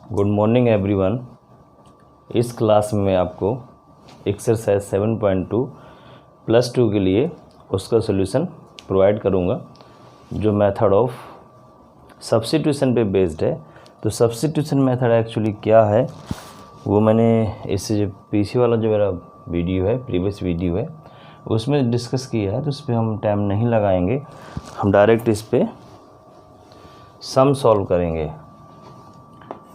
Good morning everyone. इस class में मैं आपको एक्सरसाइज 7.2 प्लस 2 के लिए उसका सॉल्यूशन प्रोवाइड करूंगा, जो मेथड ऑफ सब्स्टिट्यूशन पे बेस्ड है। तो सब्स्टिट्यूशन मेथड एक्चुअली क्या है वो मैंने इससे जो पीछे वाला जो मेरा वीडियो है, प्रीवियस वीडियो है, उसमें डिस्कस किया है। तो इस पर हम टाइम नहीं लगाएंगे, हम डायरेक्ट इस पर सम सॉल्व करेंगे।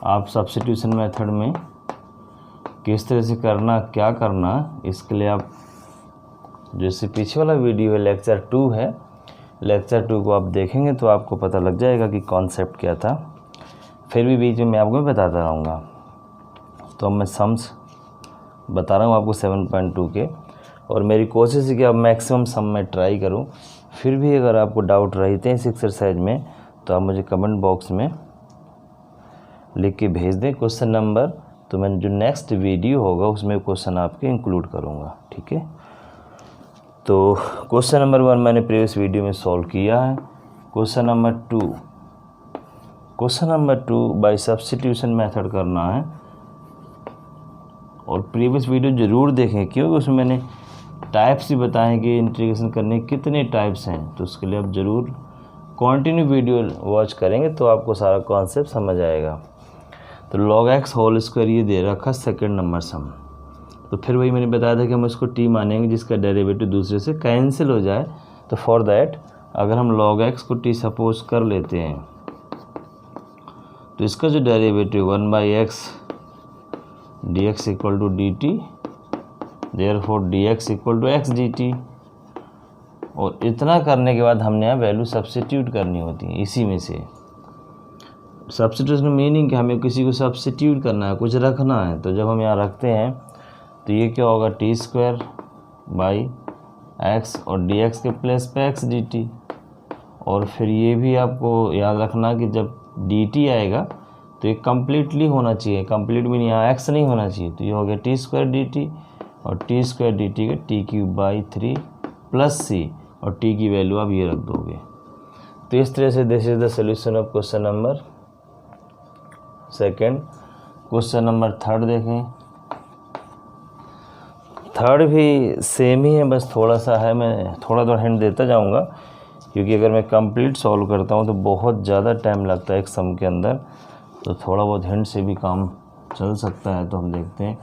आप सब्स्टिट्यूशन मेथड में किस तरह से करना, क्या करना, इसके लिए आप जैसे पीछे वाला वीडियो है लेक्चर 2 है, लेक्चर 2 को आप देखेंगे तो आपको पता लग जाएगा कि कॉन्सेप्ट क्या था। फिर भी बीच में मैं आपको बताता रहूँगा। तो अब मैं सम्स बता रहा हूँ आपको 7.2 के, और मेरी कोशिश है कि अब मैक्सिमम सम में ट्राई करूँ। फिर भी अगर आपको डाउट रहते हैं इस एक्सरसाइज में तो आप मुझे कमेंट बॉक्स में लिख के भेज दें क्वेश्चन नंबर, तो मैं जो नेक्स्ट वीडियो होगा उसमें क्वेश्चन आपके इंक्लूड करूँगा, ठीक है। तो क्वेश्चन नंबर 1 मैंने प्रीवियस वीडियो में सॉल्व किया है। Question number 2 by substitution method करना है, और प्रीवियस वीडियो ज़रूर देखें क्योंकि उसमें मैंने टाइप्स भी बताए कि इंटीग्रेशन करने के कितने टाइप्स हैं। तो उसके लिए आप ज़रूर कंटिन्यू वीडियो वॉच करेंगे तो आपको सारा कॉन्सेप्ट समझ आएगा। तो log x होल स्क्वायर ये दे रखा सेकंड नंबर सम। तो फिर वही मैंने बताया था कि हम इसको t मानेंगे जिसका डेरिवेटिव दूसरे से कैंसिल हो जाए। तो फॉर दैट अगर हम log x को t सपोज कर लेते हैं तो इसका जो derivative 1/x dx equal to dt, therefore dx equal to x dt। और इतना करने के बाद हमने यहाँ वैल्यू सब्स्टिट्यूट करनी होती है इसी में से। सब्स्टिट्यूशन मीनिंग कि हमें किसी को सब्स्टिट्यूट करना है, कुछ रखना है। तो जब हम यहाँ रखते हैं तो ये क्या होगा, t² बाई x और dx के प्लेस पे x dt। और फिर ये भी आपको याद रखना कि जब dt आएगा तो ये कम्प्लीटली होना चाहिए, कम्प्लीट भी नहीं, यहाँ x नहीं होना चाहिए। तो ये हो गया t² dt और t² dt के t³ / 3 प्लस c, और t की वैल्यू आप ये रख दोगे। तो इस तरह से this is the solution of question number second. Question number 3 देखें। 3 भी सेम ही है, बस थोड़ा सा है, मैं थोड़ा हिंट देता जाऊंगा क्योंकि अगर मैं कंप्लीट सॉल्व करता हूं तो बहुत ज़्यादा टाइम लगता है एक सम के अंदर। तो थोड़ा बहुत हिंट से भी काम चल सकता है। तो हम देखते हैं,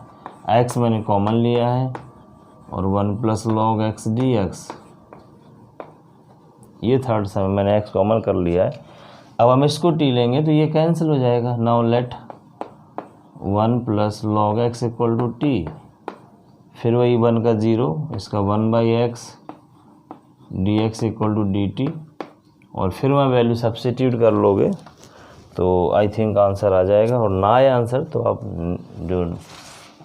x मैंने कॉमन लिया है और 1 + log x dx, ये थर्ड सम मैंने x कॉमन कर लिया है। अब हम इसको t लेंगे तो ये कैंसिल हो जाएगा। Now let 1 + log x equal to t, फिर वही 1 का 0, इसका 1/x dx equal to dt, और फिर वहाँ वैल्यू सब्स्टिट्यूट कर लोगे तो आई थिंक आंसर आ जाएगा। और ना आए आंसर तो आप जो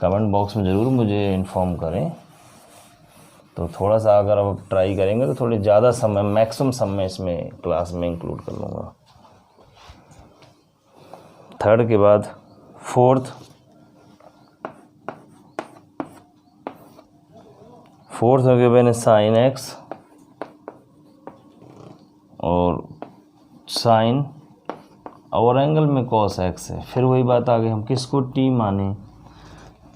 कमेंट बॉक्स में ज़रूर मुझे इन्फॉर्म करें। तो थोड़ा सा अगर आप ट्राई करेंगे तो थोड़ी ज़्यादा समय, मैक्सिमम समय इसमें क्लास में इंक्लूड कर लूँगा। 3 के बाद 4th हो गया मैंने sin x और sin और एंगल में cos x है। फिर वही बात आ गई, हम किसको t माने।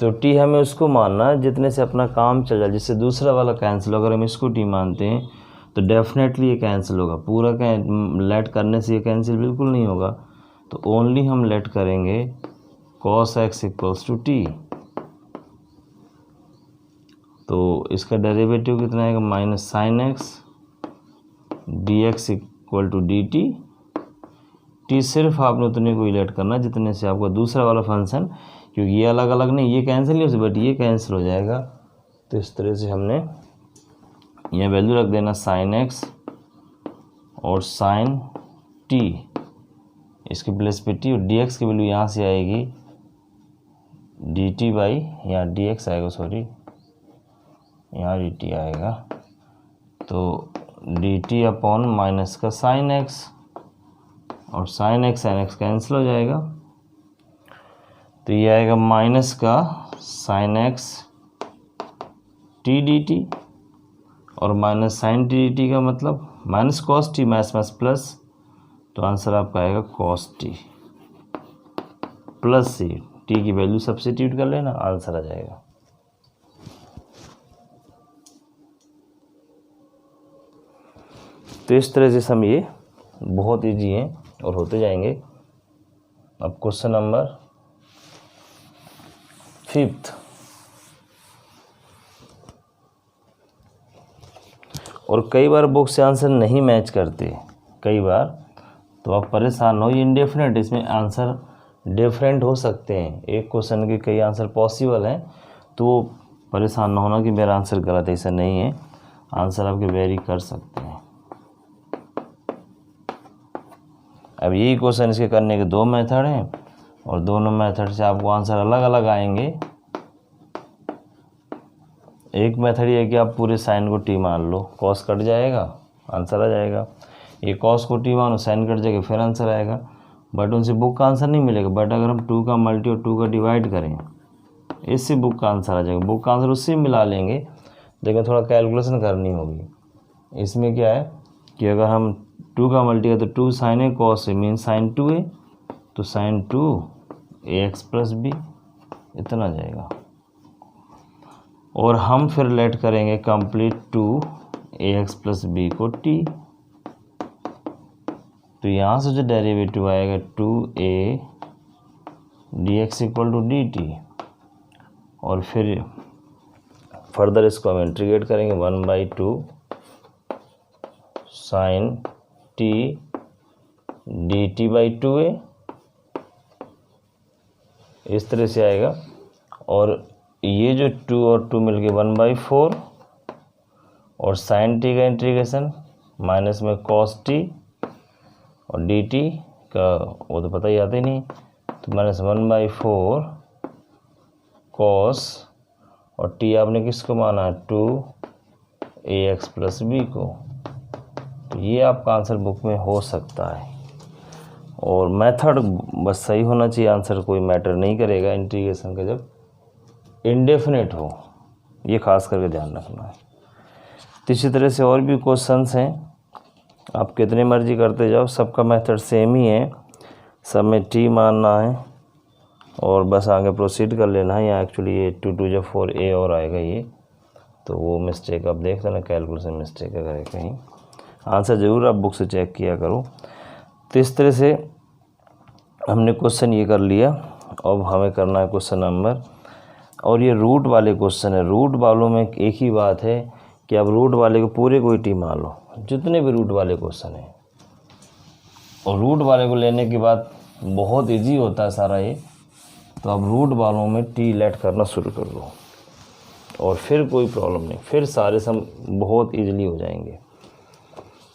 तो t हमें उसको मानना है जितने से अपना काम चल जाए, जिससे दूसरा वाला कैंसिल। अगर हम इसको t मानते हैं तो डेफिनेटली ये कैंसिल होगा। पूरा लेट करने से ये कैंसिल बिल्कुल नहीं होगा। तो ओनली हम लेट करेंगे cos x equals to t। तो इसका डेरिवेटिव कितना आएगा, -sin x dx equal to dt। t सिर्फ आपने उतने को लेट करना जितने से आपका दूसरा वाला फंक्शन, क्योंकि ये अलग अलग नहीं, ये कैंसिल नहीं हो सकता बट ये कैंसिल हो जाएगा। तो इस तरह से हमने ये वैल्यू रख देना sin x और sin t, इसके प्लेस पे t, और dx की वैल्यू यहाँ से आएगी dt बाई, यहाँ dx आएगा, सॉरी यहाँ dt आएगा। तो dt अपॉन माइनस का sin x, और sin x कैंसिल हो जाएगा। तो ये आएगा माइनस का sin x t dt, और माइनस sin t dt का मतलब minus cos t minus plus, तो आंसर आपका आएगा cos t प्लस सी, टी की वैल्यू सब्स्टिट्यूट कर लेना, आंसर आ जाएगा। तो इस तरह से सम ये बहुत इजी है और होते जाएंगे। अब क्वेश्चन नंबर 5, और कई बार बुक से आंसर नहीं मैच करते, कई बार, तो आप परेशान हो, ये इनडेफिनेट, इसमें आंसर डिफरेंट हो सकते हैं, एक क्वेश्चन के कई आंसर पॉसिबल हैं, तो परेशान ना होना कि मेरा आंसर गलत है, ऐसा नहीं है, आंसर आपके वेरी कर सकते हैं। अब यही क्वेश्चन इसके करने के 2 मेथड हैं और दोनों मेथड से आपको आंसर अलग अलग आएंगे। एक मेथड ये है कि आप पूरे साइन को टी मान लो, कॉस कट जाएगा, आंसर आ जाएगा। ये कॉस को टी मानो, साइन कट जाएगा, फिर आंसर आएगा। बट उनसे बुक का आंसर नहीं मिलेगा। बट अगर हम 2 का मल्टी और 2 का डिवाइड करें, इससे बुक का आंसर आ जाएगा। बुक का आंसर उससे मिला लेंगे, लेकिन थोड़ा कैलकुलेशन करनी होगी। इसमें क्या है कि अगर हम 2 का मल्टी है तो 2 sign A cos A mean sine 2a, तो साइन 2ax प्लस बी, इतना आ जाएगा। और हम फिर लेट करेंगे कंप्लीट 2ax प्लस बी को t, तो यहाँ से जो डेरिवेटिव आएगा 2a dx equal to dt, और फिर फर्दर इसको हम इंटीग्रेट करेंगे 1/2 साइन t dt/2a, इस तरह से आएगा। और ये जो 2 और 2 मिलके 1/4, और साइन t का इंटीग्रेशन माइनस में कॉस t, और dt का वो तो पता ही आता ही नहीं, तो माइनस 1/4 कॉस, और t आपने किसको माना है 2ax प्लस बी को। तो ये आपका आंसर बुक में हो सकता है, और मेथड बस सही होना चाहिए, आंसर कोई मैटर नहीं करेगा इंटीग्रेशन का जब इंडेफिनेट हो, ये खास करके ध्यान रखना है। तो इसी तरह से और भी क्वेश्चंस हैं, आप कितने मर्जी करते जाओ, सबका मेथड सेम ही है, सब में टी मानना है और बस आगे प्रोसीड कर लेना है। यहाँ एक्चुअली ये 2 2 4a और आएगा ये, तो वो मिस्टेक आप देख लेना, कैलकुलेशन मिस्टेक अगर है कहीं, आंसर ज़रूर आप बुक से चेक किया करो। तो इस तरह से हमने क्वेश्चन ये कर लिया। अब हमें करना है क्वेश्चन नंबर, और ये रूट वाले क्वेश्चन है। रूट वालों में एक ही बात है कि आप रूट वाले को पूरे कोई टी मान लो, जितने भी रूट वाले क्वेश्चन हैं, और रूट वाले को लेने के बाद बहुत इजी होता है सारा ये, तो आप रूट वालों में टी लेट करना शुरू कर दो, और फिर कोई प्रॉब्लम नहीं, फिर सारे सम बहुत ईजिली हो जाएंगे।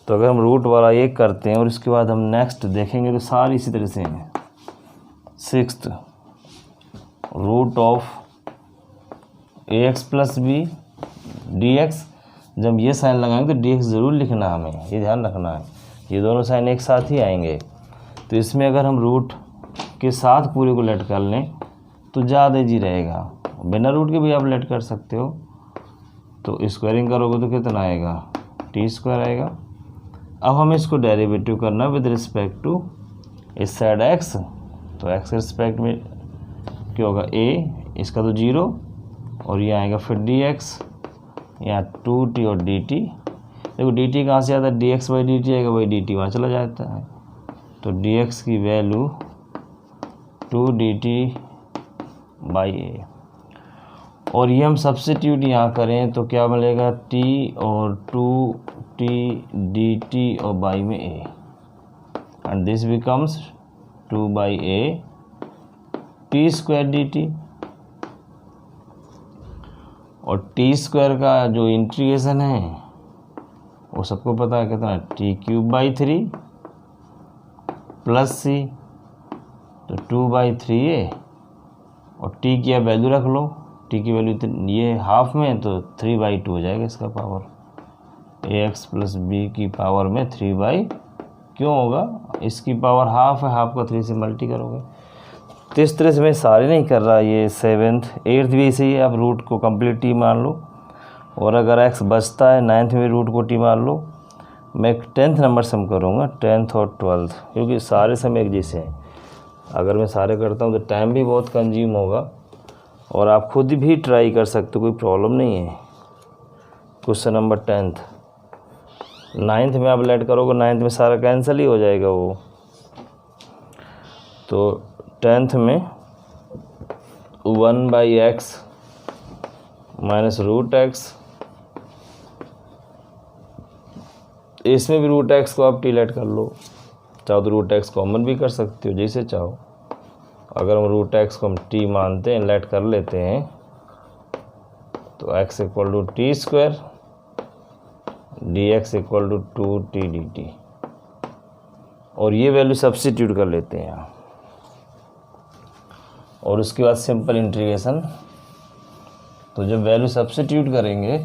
तो अगर हम रूट वाला एक करते हैं और इसके बाद हम नेक्स्ट देखेंगे तो सारी इसी तरह से हैं। 6th root of ax plus B dx, जब ये साइन लगाएंगे तो dx ज़रूर लिखना है हमें, ये ध्यान रखना है, ये दोनों साइन एक साथ ही आएंगे। तो इसमें अगर हम रूट के साथ पूरे को लेट कर लें तो ज़्यादा ईजी रहेगा, बिना रूट के भी आप लेट कर सकते हो। तो स्क्वायरिंग करोगे तो कितना आएगा, t² आएगा। अब हमें इसको डेरिवेटिव करना है विद रिस्पेक्ट टू इस साइड x, तो x के रिस्पेक्ट में क्या होगा a, इसका तो 0, और ये आएगा फिर dx, यहाँ 2t और dt। देखो dt कहाँ से आता है, dx/dt आएगा, वही dt वहाँ चला जाता है, तो dx की वैल्यू 2dt/a, और ये हम सब्स्टिट्यूट यहाँ करें तो क्या मिलेगा, t और 2t dt और बाई में a, and this becomes 2/a t² dt, और t² का जो इंटीग्रेशन है वो सबको पता है कितना, t³ प्लस c, तो 2/3a, और t की आप वैल्यू रख लो, t की वैल्यू ये हाफ में तो 3/2 हो जाएगा इसका पावर, ax प्लस b की पावर में 3/, क्यों होगा, इसकी पावर हाफ है, हाफ का 3 से मल्टी करोगे। तो इस तरह से मैं सारे नहीं कर रहा, ये 7th 8th भी ऐसे ही, आप रूट को कंप्लीट टी मान लो, और अगर x बचता है 9th में रूट को टी मान लो। मैं 10th नंबर सम करूँगा, 10th और 12th, क्योंकि सारे सम एक जैसे हैं। अगर मैं सारे करता हूँ तो टाइम भी बहुत कंज्यूम होगा, और आप खुद भी ट्राई कर सकते हो, कोई प्रॉब्लम नहीं है। क्वेश्चन नंबर 10th, 9th में आप लेट करोगे, 9th में सारा कैंसिल ही हो जाएगा वो। तो 10th में 1/x माइनस रूट एक्स, इसमें भी रूट एक्स को आप टी लेट कर लो, चाहो तो रूट एक्स कॉमन भी कर सकते हो जैसे चाहो। अगर हम रूट एक्स को हम टी मानते हैं, लेट कर लेते हैं, तो x equal to T square D X equal to 2t dt, और ये वैल्यू सब्स्टिट्यूट कर लेते हैं यहाँ, और उसके बाद सिंपल इंटीग्रेशन। तो जब वैल्यू सब्स्टिट्यूट करेंगे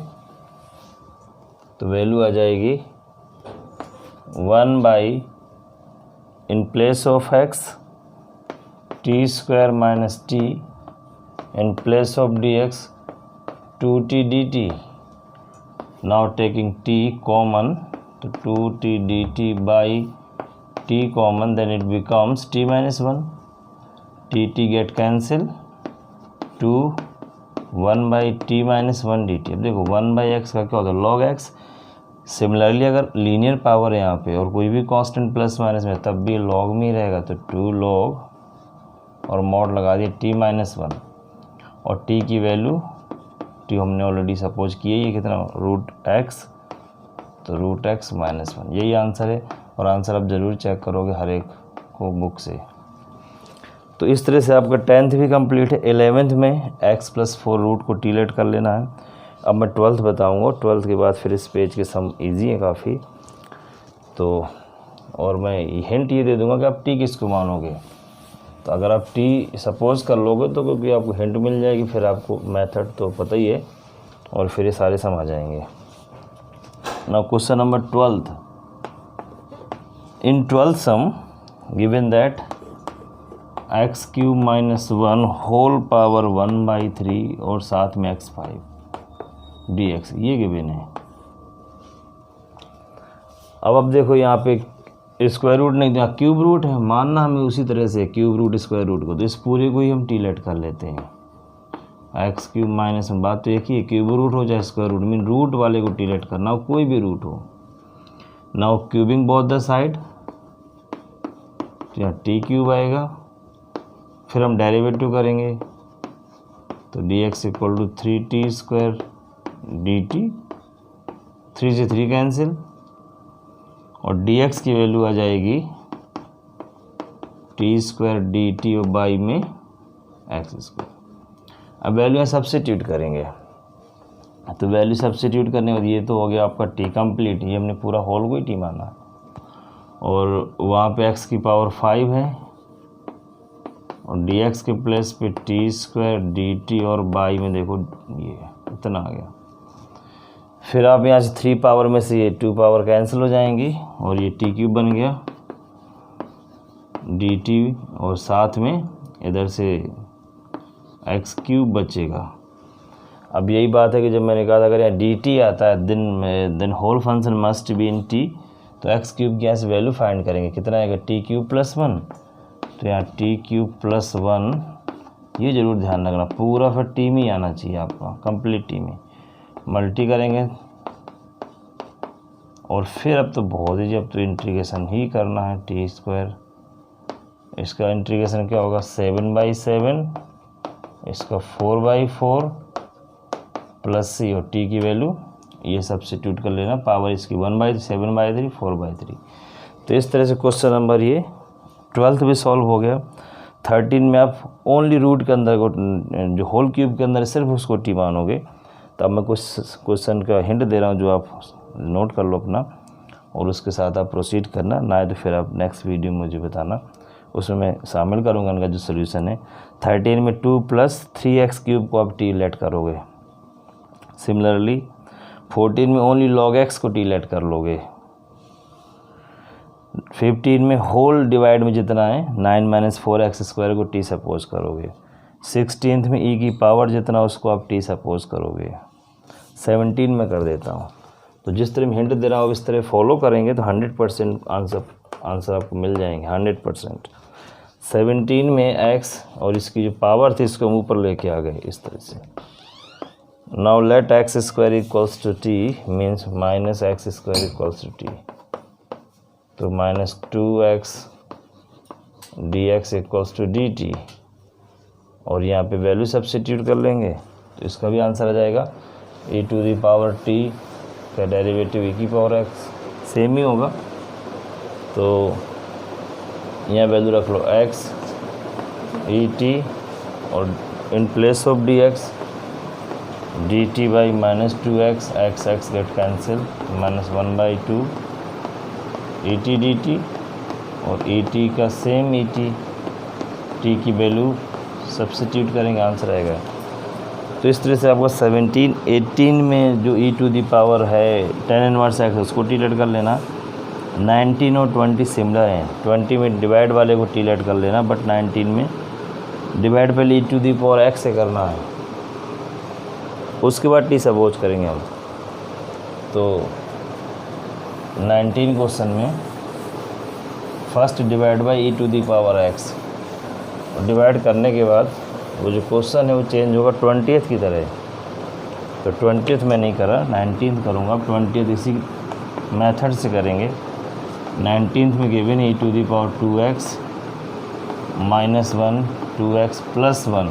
तो वैल्यू आ जाएगी 1 by, in place of x T square minus T, in place of dx 2t dt। Now taking t common, तो 2t dt by t common, then it becomes t minus 1, t get cancel, 2 1 by T minus 1 dt। अब देखो 1/x का क्या होता है, log x। Similarly अगर linear power है यहाँ पे और कोई भी कांस्टेंट प्लस माइनस में, तब भी log में ही रहेगा, तो 2 log और मॉड लगा दिए t माइनस 1, और t की वैल्यू t हमने ऑलरेडी सपोज की है, ये कितना रूट एक्स, तो रूट एक्स माइनस 1, यही आंसर है। और आंसर आप ज़रूर चेक करोगे हर एक को बुक से। तो इस तरह से आपका 10th भी कंप्लीट है। 11th में x + 4 रूट को टी लेट कर लेना है। अब मैं 12th बताऊंगा, 12th के बाद फिर इस पेज के सम इजी है काफ़ी। तो और मैं हिंट ये दे दूंगा कि आप टी किसको मानोगे। तो अगर आप टी सपोज कर लोगे तो क्योंकि आपको हिंट मिल जाएगी, फिर आपको मेथड तो पता ही है, और फिर ये सारे सम आ जाएंगे। Now question number 12th, in 12th sum given that x³ - 1 whole power 1/3 और साथ में x5 dx, ये गिवन है। अब देखो यहाँ पे स्क्वायर रूट नहीं, यहाँ क्यूब रूट है, मानना हमें उसी तरह से क्यूब रूट स्क्वायर रूट को, तो इस पूरे को ही हम टी लेट कर लेते हैं। x³ माइनस, बात तो एक ही है, क्यूब रूट हो जाए स्क्वायर रूट, मीन रूट वाले को टी लेट करना हो, कोई भी रूट हो। Now cubing both the side, तो यहाँ t³ आएगा, फिर हम डेरिवेटिव करेंगे, तो dx equal to 3t² dt, 3 से 3 कैंसिल, और dx की वैल्यू आ जाएगी t² dt और बाई में x²। अब वैल्यू सब्स्टिट्यूट करेंगे, तो वैल्यू सब्स्टिट्यूट करने के बाद ये तो हो गया आपका t कंप्लीट, ये हमने पूरा होल को ही t माना, और वहाँ पे x की पावर 5 है, और dx के प्लेस पे t² dt और बाई में देखो ये इतना आ गया। फिर आप यहाँ से 3 पावर में से ये 2 पावर कैंसिल हो जाएंगी, और ये t³ बन गया dt, और साथ में इधर से x³ बचेगा। अब यही बात है कि जब मैंने कहा था अगर यहाँ dt आता है then whole function must be in t, तो x³ की यहाँ से वैल्यू फाइंड करेंगे, कितना आएगा t³ + 1, तो यहाँ t³ + 1, ये ज़रूर ध्यान रखना, पूरा फिर t में ही आना चाहिए आपका, कंप्लीट t में मल्टी करेंगे, और फिर अब तो बहुत ही, अब तो इंटीग्रेशन ही करना है t²। इसका इंटीग्रेशन क्या होगा, 7/7, इसका 4/4 प्लस c, और t की वैल्यू ये सब्स्टिट्यूट कर लेना, पावर इसकी 1/7/3 4/3। तो इस तरह से क्वेश्चन नंबर ये 12th भी सॉल्व हो गया। 13 में आप ओनली रूट के अंदर को, जो होल क्यूब के अंदर सिर्फ उसको टी मानोगे। तो अब मैं कुछ क्वेश्चन का हिंट दे रहा हूँ जो आप नोट कर लो अपना, और उसके साथ आप प्रोसीड करना, ना तो फिर आप नेक्स्ट वीडियो में मुझे बताना, उसमें मैं शामिल करूँगा उनका जो सोल्यूशन है। 13 में 2 + 3x³ को आप टी लेट करोगे। सिमिलरली 14 में ओनली log x को टी लेट कर लोगे। 15 में होल डिवाइड में जितना है 9 - 4x² को टी सपोज करोगे। 16th में e की पावर जितना उसको आप टी सपोज करोगे। 17 में कर देता हूँ। तो जिस तरह मैं हिंट दे रहा हूँ इस तरह फॉलो करेंगे तो 100% आंसर आपको मिल जाएंगे, 100%। 17 में x और इसकी जो पावर थी इसको हम ऊपर लेके आ गए इस तरह से। Now let X square equals to T means minus X square equals to T, तो minus 2x dx equals to dt, और यहाँ पे वैल्यू सब्स्टिट्यूट कर लेंगे तो इसका भी आंसर आ जाएगा e to the power t का डेरिवेटिव e की पावर x, सेम ही होगा। तो यहाँ वैल्यू रख लो x e t और इन place of dx dt by minus 2x x get cancel minus 1/2 e t dt, और e t का सेम e t की वैल्यू सब्स्टिट्यूट करेंगे, आंसर आएगा। तो इस तरह से आपको 17, 18 में जो e टू दी पावर है tan इनवर्स x उसको टीलेट कर लेना। 19 और 20 सिमिलर हैं, 20 में डिवाइड वाले को टीलेट कर लेना, बट 19 में डिवाइड पहले e to the power x से करना है, उसके बाद t सपोज करेंगे हम। तो 19 क्वेश्चन में first divide by e to the power x, और डिवाइड करने के बाद वो जो क्वेश्चन है वो चेंज होगा 20th की तरह। तो 20th में नहीं करा, 19th करूँगा। अब 20th इसी मेथड से करेंगे। 19th में given e to the power 2x minus 1 2x plus 1,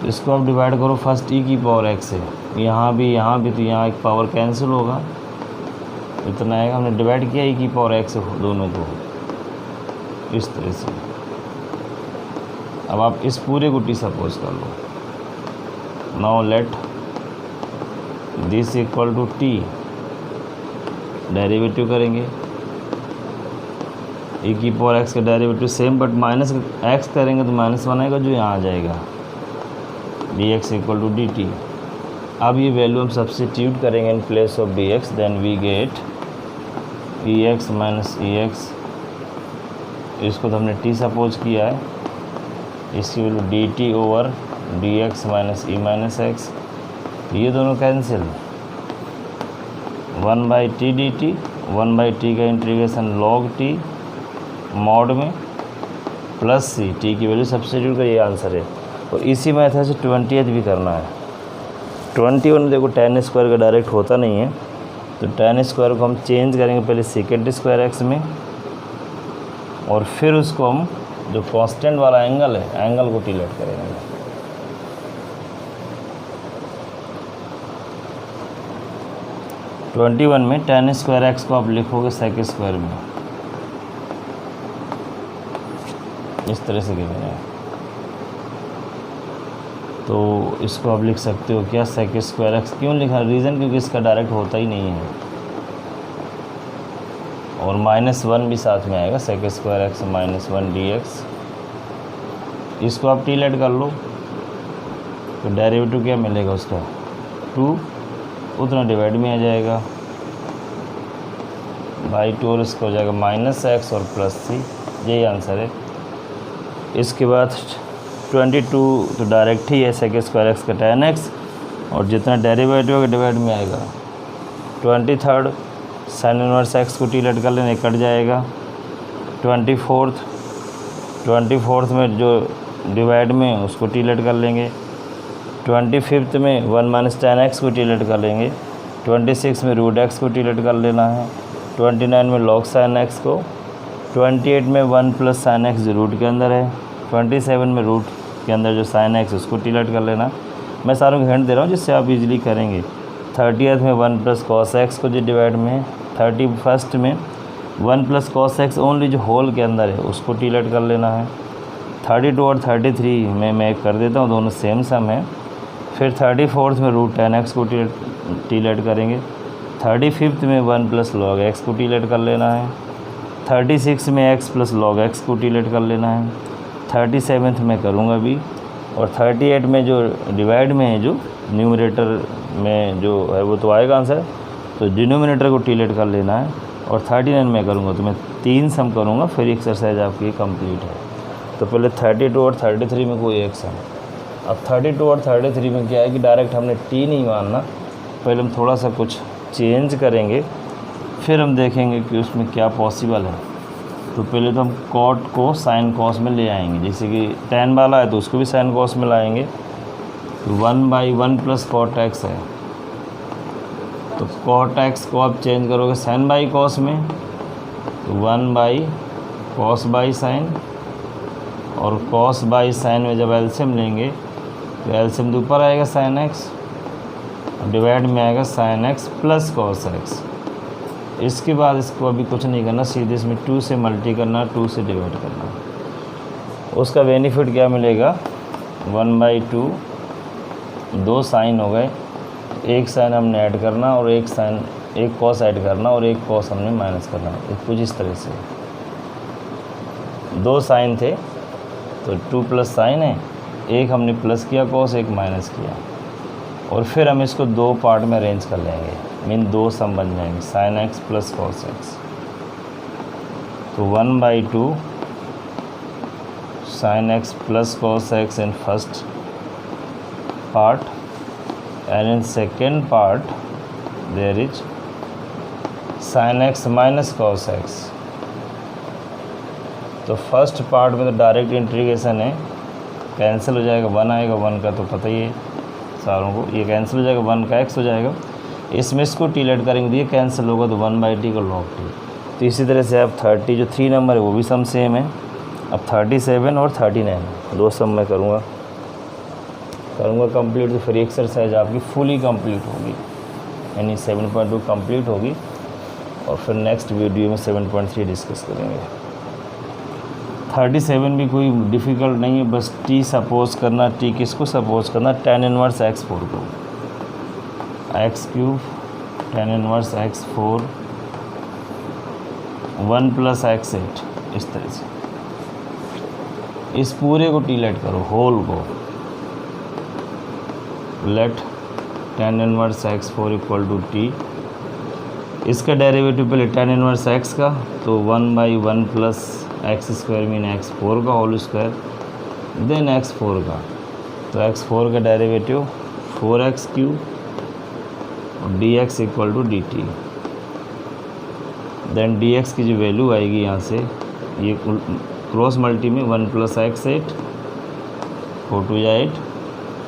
इसको अब डिवाइड करो फर्स्ट e की पावर x से, यहाँ भी तो यहाँ एक पावर कैंसिल होगा, इतना आएगा। हमने डिवाइड किया e की पावर x दोनों को इस तरह से। अब आप इस पूरे को t सपोज कर लो। Now let this equal to t, derivative करेंगे e की पावर x का derivative same, but minus x करेंगे तो माइनस 1 आएगा जो यहाँ आ जाएगा, dx इक्वल टू dt। अब ये वैल्यू हम सब्स्टिट्यूट करेंगे in place of dx, then we get ex minus ex, इसको तो हमने t सपोज किया है, इसकी value dt over dx minus e minus x, ये दोनों कैंसिल, 1/t dt, 1/t का इंटीग्रेशन log t मॉड में प्लस c, t की वैल्यू सब्स्टिट्यूट का ये आंसर है। और इसी मेथड से 20th भी करना है। 21 देखो tan स्क्वायर का डायरेक्ट होता नहीं है, तो tan स्क्वायर को हम चेंज करेंगे पहले सेकेंड स्क्वायर x में, और फिर उसको हम जो कांस्टेंट वाला एंगल है एंगल को टीलेट करेंगे। तो 21 में tan स्क्वायर x को आप लिखोगे सेक स्क्वायर में, इस तरह से गिवन है। तो इसको आप लिख सकते हो क्या, सेक स्क्वायर एक्स। क्यों लिखा, रीज़न क्योंकि इसका डायरेक्ट होता ही नहीं है, और -1 भी साथ में आएगा, sec square x minus 1 dx। इसको आप टीलेट कर लो तो डेरिवेटिव क्या मिलेगा उसका, 2 उतना डिवाइड में आ जाएगा बाई 2, और इसका हो जाएगा -x और +c, यही आंसर है। इसके बाद 22 तो डायरेक्ट ही है, सेक स्क्वायर एक्स का tan x, और जितना डेरिवेटिव होगा डिवाइड में आएगा। 23rd साइन इनवर्स x को टीलेट कर लेने, कट जाएगा। 24th में जो डिवाइड में उसको टीलेट कर लेंगे। 25th में 1 माइनस tan x को टीलेट कर लेंगे। 26 में रूट x को टीलेट कर लेना है। 29 में log sin x को। 28 में 1 प्लस sin x जो रूट के अंदर है। 27 में रूट के अंदर जो sin x उसको टीलेट कर लेना। मैं सारों को हिंट दे रहा हूँ जिससे आप इजीली करेंगे। 30th में 1 प्लस cos x को जो डिवाइड में है। 31st में 1 प्लस cos x ओनली जो होल के अंदर है उसको टीलेट कर लेना है। 32 और 33 में मैं कर देता हूँ, दोनों सेम सम है। फिर 34th में रूट tan x को टीलेट करेंगे। 35th में 1 प्लस log x को टीलेट कर लेना है। 36 में x प्लस log x को टीलेट कर लेना है। 37th में करूँगा भी, और 38 में जो डिवाइड में है जो न्यूमरेटर में जो है वो तो आएगा आंसर, तो डिनोमिनेटर को टीलेट कर लेना है। और 39 में करूँगा तो मैं 3 सम करूँगा, फिर एक्सरसाइज आपकी कंप्लीट है। तो पहले 32 और 33 में कोई एक सम। अब 32 और 33 में क्या है कि डायरेक्ट हमने t नहीं मानना, पहले हम थोड़ा सा कुछ चेंज करेंगे, फिर हम देखेंगे कि उसमें क्या पॉसिबल है। तो पहले तो हम कॉट को साइन कॉस में ले आएंगे, जैसे कि tan वाला है तो उसको भी साइन कॉस में लाएंगे। तो 1/1 प्लस कॉट एक्स है, तो कॉट एक्स को आप चेंज करोगे साइन बाई कॉस में, तो 1/कॉस बाई साइन, और कॉस बाई साइन में जब एलसीएम लेंगे तो एलसीएम तो ऊपर आएगा साइन एक्स, और डिवाइड में आएगा sign x plus cos x. इसके बाद इसको अभी कुछ नहीं करना, सीधे इसमें 2 से मल्टी करना, 2 से डिवाइड करना। उसका बेनिफिट क्या मिलेगा, 1/2, 2 साइन हो गए, एक साइन हमने ऐड करना और एक कॉस ऐड करना और एक कॉस हमने माइनस करना। कुछ इस तरह से 2 साइन थे तो 2 प्लस साइन है, एक हमने प्लस किया कॉस, एक माइनस किया, और फिर हम इसको 2 पार्ट में अरेंज कर लेंगे, मीन 2 सम बन जाएंगे, sine x plus cos x. तो 1/2 sine x plus cos x in first part, and in second part there is sine x minus cos x. तो फर्स्ट पार्ट में तो डायरेक्ट इंटीग्रेशन है, cancel हो जाएगा, 1 आएगा, 1 का तो पता ही है सारों को, ये कैंसिल हो जाएगा, 1 का x हो जाएगा। इसमें इसको टी लेट करेंगे, ये कैंसिल होगा तो 1/t का log t। तो इसी तरह से अब 30 जो 3 नंबर है वो भी सम सेम है। अब 37 और 39 2 सम मैं करूँगा कंप्लीट, तो फिर एक्सरसाइज आपकी फुली कंप्लीट होगी, यानी 7.2 कंप्लीट होगी, और फिर नेक्स्ट वीडियो में 7.3 डिस्कस करेंगे। 37 भी कोई डिफ़िकल्ट नहीं है, बस t सपोज करना, t किसको सपोज करना, tan इनवर्स x4 को, x³ tan inverse x4 1 + x8, इस तरह से इस पूरे को टी लेट करो, होल को, let tan inverse x4 = t। इसका डेरिवेटिव पहले tan इनवर्स x का, तो 1/1 प्लस x² मीन x4 का होल स्क्वायर, देन x4 का, तो x4 का डेरिवेटिव 4x³ और dx = dt। देन dx की जो वैल्यू आएगी यहाँ से, ये क्रॉस मल्टी में 1 + x8 4 2 8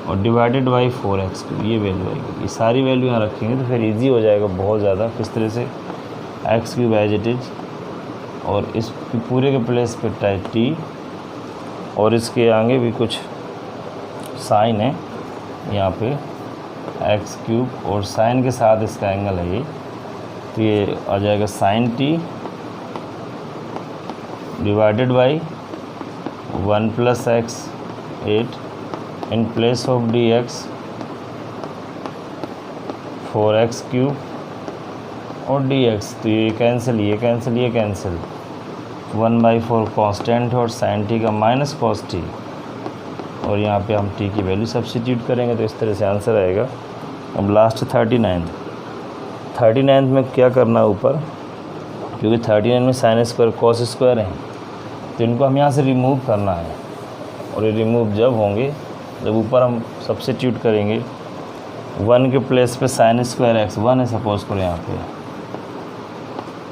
और डिवाइडेड बाई 4x³, ये वैल्यू आएगी। ये सारी वैल्यू यहाँ रखेंगे तो फिर इजी हो जाएगा बहुत ज़्यादा। किस तरह से, x³ एज इट इज, और इस पूरे के प्लेस पे टाइप t, और इसके आगे भी कुछ साइन है यहाँ पे x³ और साइन के साथ इसका एंगल है ये, तो ये आ जाएगा sine t divided by 1 + x8 in place of dx 4x³ और dx, तो ये कैंसिल, ये कैंसिल, ये कैंसिल, 1/4 कांस्टेंट है और sin t का माइनस cos t, और यहाँ पे हम t की वैल्यू सब्स्टिट्यूट करेंगे, तो इस तरह से आंसर आएगा। अब लास्ट 39 में क्या करना है ऊपर, क्योंकि 39 में sin² cos² है, तो इनको हम यहाँ से रिमूव करना है, और ये रिमूव जब होंगे जब ऊपर हम सब्स्टिट्यूट करेंगे 1 के प्लेस पे sin² x 1 है सपोज करो यहाँ पे,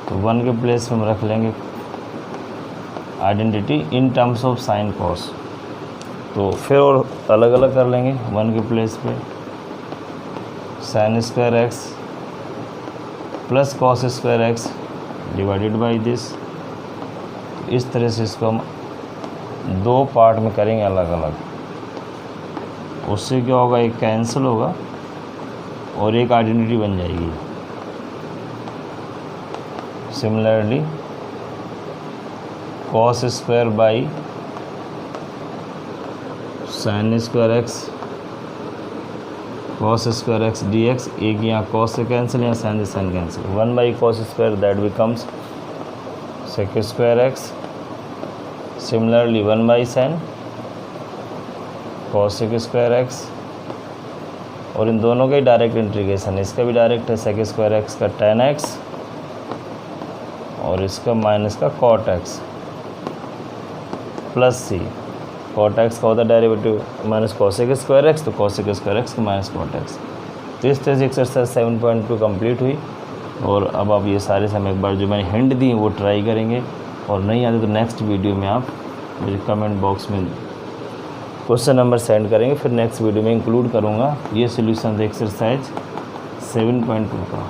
तो 1 के प्लेस पे हम रख लेंगे identity in terms of sine cos, तो फिर और अलग अलग कर लेंगे। 1 के प्लेस पे sin² x plus cos² x divided by this. इस तरह से इसको हम 2 पार्ट में करेंगे अलग अलग, उससे क्या होगा, एक कैंसिल होगा और एक आइडेंटिटी बन जाएगी। Similarly cos² by sin² x cos² x dx, एक यहाँ cos से कैंसिल, यहाँ sin से sin cancel, 1/cos² that becomes sec² x। Similarly 1/sin cos² x, और इन दोनों का ही डायरेक्ट इंटीग्रेशन है, इसका भी डायरेक्ट है, sec² x का tan x और इसका माइनस का cot x plus c। cot x का होता है डेरिवेटिव माइनस cos² x, तो cos² x का माइनस cot x। तो इस तरह से एक्सरसाइज 7.2 कंप्लीट हुई, और अब आप ये सारे समय एक बार जो मैंने हिंट दी वो ट्राई करेंगे, और नहीं आते तो नेक्स्ट वीडियो में आप मुझे कमेंट बॉक्स में क्वेश्चन नंबर सेंड करेंगे, फिर नेक्स्ट वीडियो में इंक्लूड करूँगा ये सोल्यूशन एक्सरसाइज 7.2 का।